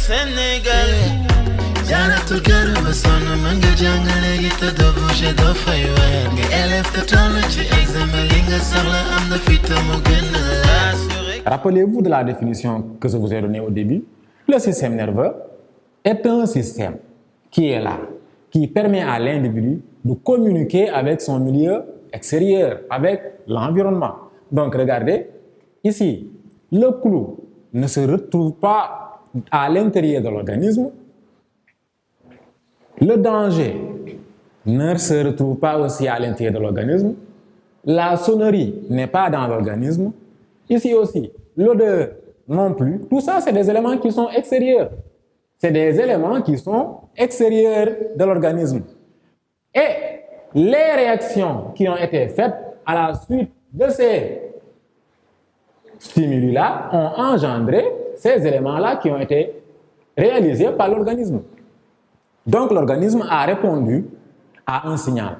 Sénégal. Jana to kara basona manga jangale gita do bouche do faywa. Nga élève de tology examen linga sala am na fita mo gëna. Rappelez-vous de la définition que je vous ai donnée au début. Le système nerveux est un système qui est là, qui permet à l'individu de communiquer avec son milieu extérieur, avec l'environnement. Donc regardez, ici, le clou ne se retrouve pas à l'intérieur de l'organisme. Le danger ne se retrouve pas aussi à l'intérieur de l'organisme. La sonnerie n'est pas dans l'organisme. Ici aussi, l'odeur non plus. Tout ça, c'est des éléments qui sont extérieurs. C'est des éléments qui sont extérieurs de l'organisme. Et les réactions qui ont été faites à la suite de ces stimuli-là ont engendré ces éléments-là qui ont été réalisés par l'organisme. Donc l'organisme a répondu à un signal.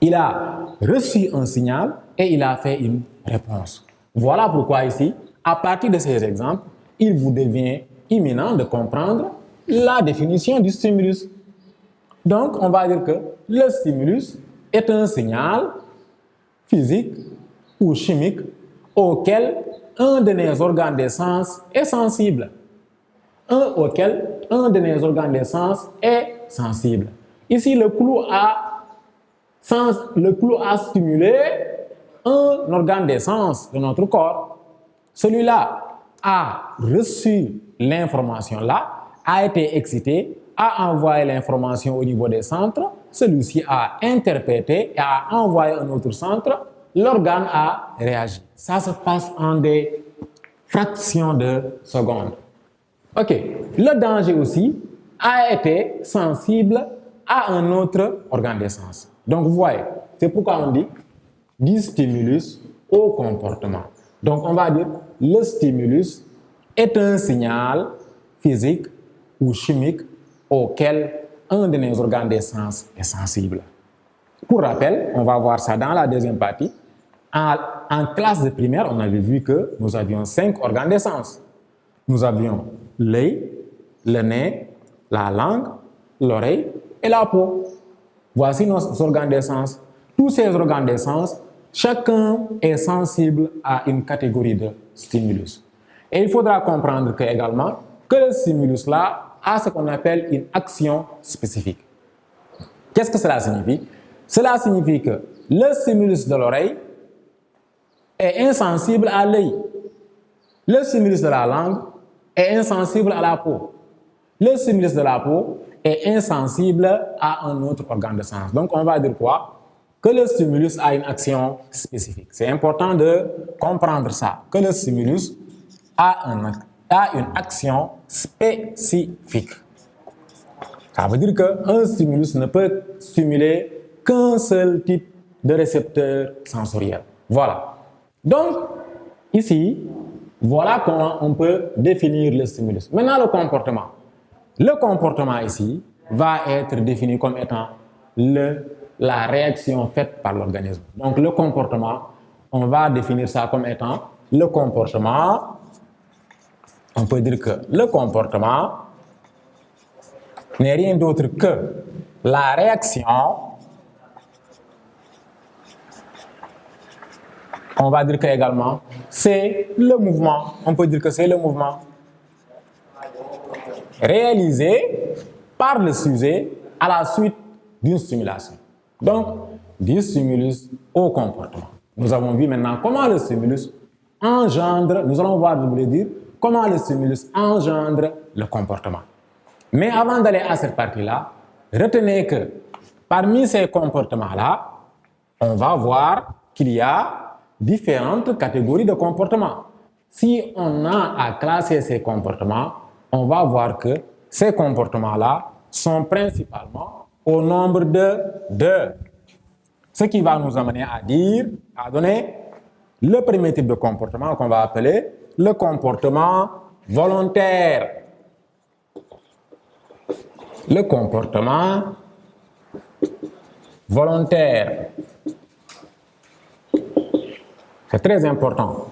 Il a reçu un signal et il a fait une réponse. Voilà pourquoi ici, à partir de ces exemples, il vous devient imminent de comprendre la définition du stimulus. Donc, on va dire que le stimulus est un signal physique ou chimique auquel un de nos organes des sens est sensible. Auquel un de nos organes des sens est sensible. Ici, le clou a stimulé un organe des sens de notre corps. Celui-là a reçu l'information-là, a été excité, a envoyé l'information au niveau des centres, celui-ci a interprété et a envoyé un autre centre, l'organe a réagi. Ça se passe en des fractions de secondes. Ok, le danger aussi a été sensible à un autre organe des sens. Donc vous voyez, c'est pourquoi on dit du stimulus au comportement. Donc on va dire le stimulus est un signal physique ou chimique auquel un de nos organes des sens est sensible. Pour rappel, on va voir ça dans la deuxième partie. En classe de primaire, on avait vu que nous avions 5 organes des sens. Nous avions l'œil, le nez, la langue, l'oreille et la peau. Voici nos organes des sens. Tous ces organes des sens, chacun est sensible à une catégorie de stimulus. Et il faudra comprendre également que le stimulus-là a ce qu'on appelle une action spécifique. Qu'est-ce que cela signifie? Cela signifie que le stimulus de l'oreille est insensible à l'œil. Le stimulus de la langue est insensible à la peau. Le stimulus de la peau est insensible à un autre organe de sens. Donc, on va dire quoi? Que le stimulus a une action spécifique. C'est important de comprendre ça, que le stimulus a une action spécifique. Ça veut dire qu'un stimulus ne peut stimuler qu'un seul type de récepteur sensoriel. Voilà. Donc, ici, voilà comment on peut définir le stimulus. Maintenant, le comportement. Le comportement ici va être défini comme étant la réaction faite par l'organisme. Donc, le comportement, on va définir ça comme étant le comportement. On peut dire que le comportement n'est rien d'autre que la réaction. On va dire que également, c'est le mouvement. On peut dire que c'est le mouvement réalisé par le sujet à la suite d'une stimulation. Donc, du stimulus au comportement. Nous avons vu maintenant comment le stimulus engendre, nous allons voir, je voulais dire, comment le stimulus engendre le comportement. Mais avant d'aller à cette partie-là, retenez que parmi ces comportements-là, on va voir qu'il y a différentes catégories de comportements. Si on a à classer ces comportements, on va voir que ces comportements-là sont principalement au nombre de 2. Ce qui va nous amener à donner le premier type de comportement qu'on va appeler le comportement volontaire. Le comportement volontaire. C'est très important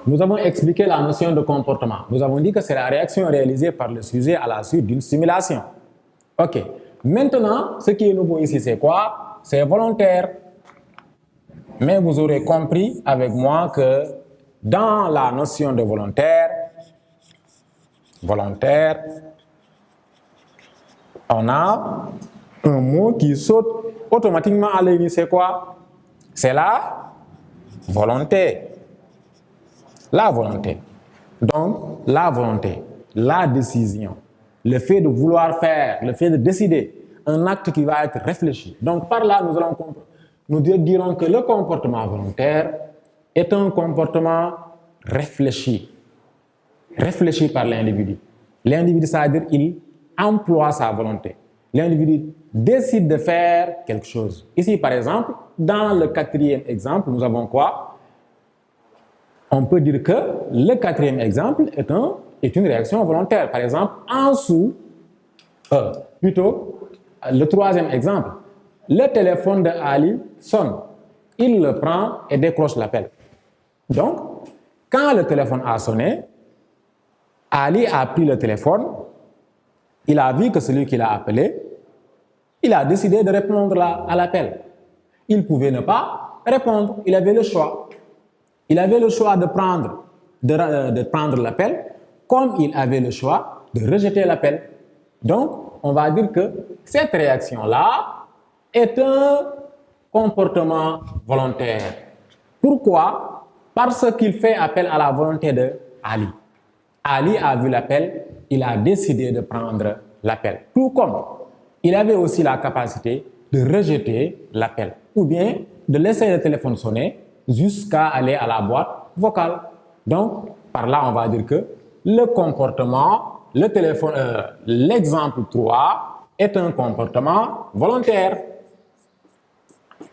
Nous avons expliqué la notion de comportement. Nous avons dit que c'est la réaction réalisée par le sujet à la suite d'une stimulation. OK. Maintenant, ce qui est nouveau ici, c'est quoi? C'est volontaire. Mais vous aurez compris avec moi que dans la notion de volontaire, on a un mot qui saute automatiquement à l'œil. C'est quoi? C'est la volonté. La volonté. Donc, la volonté, la décision, le fait de vouloir faire, le fait de décider, un acte qui va être réfléchi. Donc, par là, nous dirons que le comportement volontaire est un comportement réfléchi. Réfléchi par l'individu. L'individu, c'est-à-dire qu'il emploie sa volonté. L'individu décide de faire quelque chose. Ici, par exemple, dans le quatrième exemple, nous avons quoi? On peut dire que le quatrième exemple est une réaction volontaire. Par exemple, plutôt, le troisième exemple. Le téléphone de Ali sonne. Il le prend et décroche l'appel. Donc, quand le téléphone a sonné, Ali a pris le téléphone, il a vu que celui qui l'a appelé, il a décidé de répondre à l'appel. Il pouvait ne pas répondre, il avait le choix. Il avait le choix de prendre l'appel, comme il avait le choix de rejeter l'appel. Donc, on va dire que cette réaction-là est un comportement volontaire. Pourquoi? Parce qu'il fait appel à la volonté de Ali. Ali a vu l'appel, il a décidé de prendre l'appel. Tout comme il avait aussi la capacité de rejeter l'appel ou bien de laisser le téléphone sonner jusqu'à aller à la boîte vocale. Donc, par là, on va dire que le comportement, l'exemple 3 est un comportement volontaire.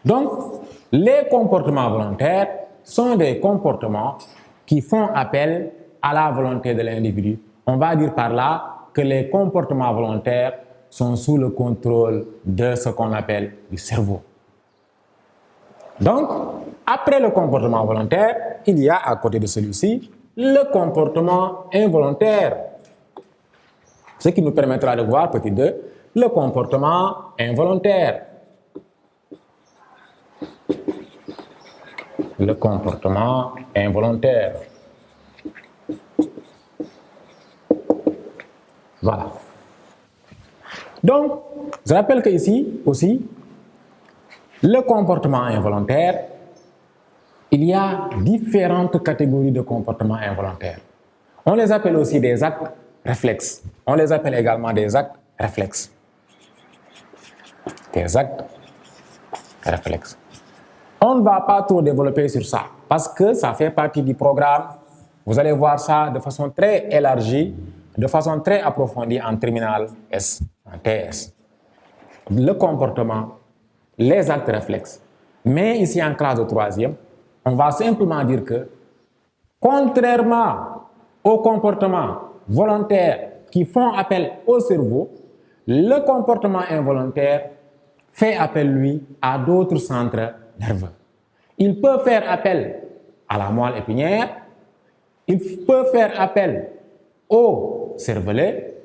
Donc, les comportements volontaires sont des comportements qui font appel à la volonté de l'individu. On va dire par là que les comportements volontaires sont sous le contrôle de ce qu'on appelle du cerveau. Donc, après le comportement volontaire, il y a à côté de celui-ci le comportement involontaire. Ce qui nous permettra de voir, petit 2, le comportement involontaire. Le comportement involontaire. Voilà. Donc, je rappelle qu'ici aussi, le comportement involontaire, il y a différentes catégories de comportements involontaires. On les appelle aussi des actes réflexes. On les appelle également des actes réflexes. Des actes réflexes. On ne va pas trop développer sur ça parce que ça fait partie du programme. Vous allez voir ça de façon très élargie, de façon très approfondie en terminale S, en TS. Le comportement, les actes réflexes. Mais ici en classe de troisième, on va simplement dire que, contrairement aux comportements volontaires qui font appel au cerveau, le comportement involontaire fait appel, lui, à d'autres centres nerveux. Il peut faire appel à la moelle épinière, il peut faire appel au cervelet,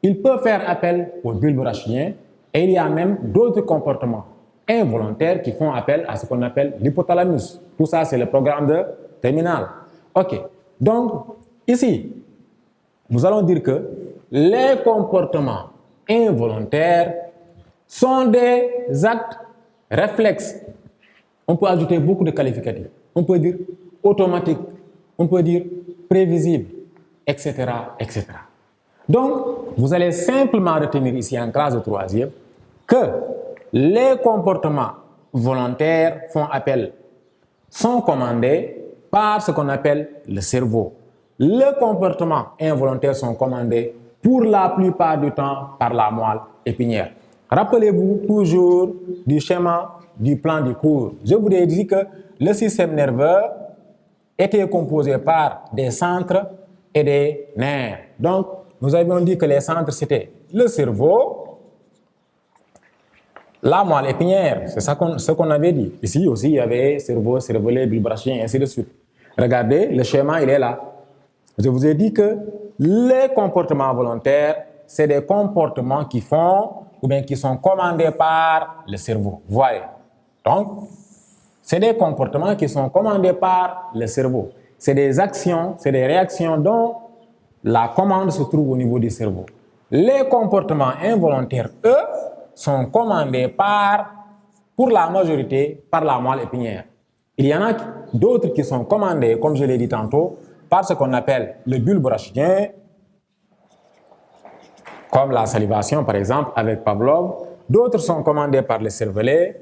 il peut faire appel au bulbe rachidien, et il y a même d'autres comportements involontaires qui font appel à ce qu'on appelle l'hypothalamus. Tout ça, c'est le programme de terminale. OK. Donc, ici, nous allons dire que les comportements involontaires sont des actes réflexes. On peut ajouter beaucoup de qualificatifs. On peut dire automatique, on peut dire prévisible, etc., etc. Donc, vous allez simplement retenir ici en classe de troisième que les comportements volontaires sont commandés par ce qu'on appelle le cerveau. Les comportements involontaires sont commandés pour la plupart du temps par la moelle épinière. Rappelez-vous toujours du schéma du plan du cours. Je vous ai dit que le système nerveux était composé par des centres et des nerfs. Donc, nous avions dit que les centres, c'était le cerveau, la moelle épinière, c'est ça ce qu'on avait dit. Ici aussi, il y avait cerveau, cervelet, bulbe rachidien, et ainsi de suite. Regardez, le schéma, il est là. Je vous ai dit que les comportements volontaires, c'est des comportements qui font ou bien qui sont commandés par le cerveau. Voyez. Donc, c'est des comportements qui sont commandés par le cerveau. C'est des actions, c'est des réactions dont la commande se trouve au niveau du cerveau. Les comportements involontaires, eux, sont commandés pour la majorité, par la moelle épinière. Il y en a d'autres qui sont commandés, comme je l'ai dit tantôt, par ce qu'on appelle le bulbe rachidien, comme la salivation par exemple avec Pavlov. D'autres sont commandés par le cervelet,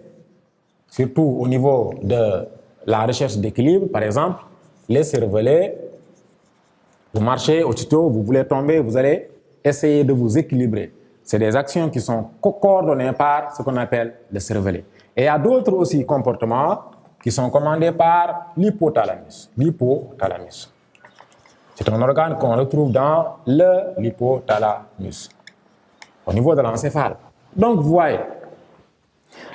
surtout au niveau de la recherche d'équilibre, par exemple. Les cervelets, vous marchez au tuto, vous voulez tomber, vous allez essayer de vous équilibrer. C'est des actions qui sont coordonnées par ce qu'on appelle le cervelet. Et il y a d'autres aussi comportements qui sont commandés par l'hypothalamus. L'hypothalamus. C'est un organe qu'on retrouve dans l'hypothalamus, au niveau de l'encéphale. Donc, vous voyez,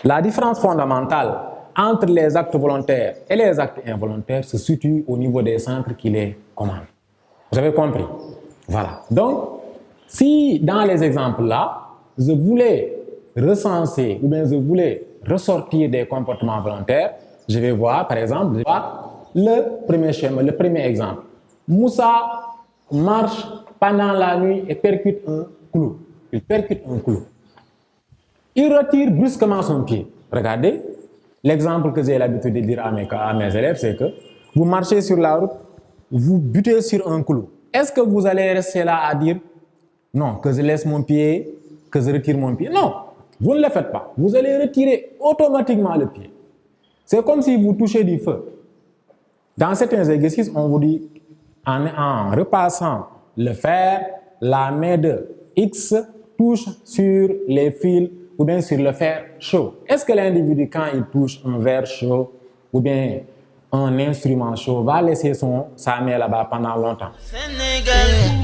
la différence fondamentale entre les actes volontaires et les actes involontaires se situe au niveau des centres qui les commandent. Vous avez compris? Voilà. Donc, si dans les exemples-là, je voulais recenser ou bien je voulais ressortir des comportements volontaires, je vais voir, par exemple, le premier schéma, le premier exemple. Moussa marche pendant la nuit et percute un clou. Il percute un clou. Il retire brusquement son pied. Regardez, l'exemple que j'ai l'habitude de dire à mes élèves, c'est que vous marchez sur la route, vous butez sur un clou. Est-ce que vous allez rester là à dire non, que je laisse mon pied, que je retire mon pied? Non, vous ne le faites pas. Vous allez retirer automatiquement le pied. C'est comme si vous touchez du feu. Dans certains exercices, on vous dit, en repassant le fer, la main de X touche sur les fils ou bien sur le fer chaud. Est-ce que l'individu, quand il touche un verre chaud ou bien un instrument chaud, va laisser sa main là-bas pendant longtemps? Sénégal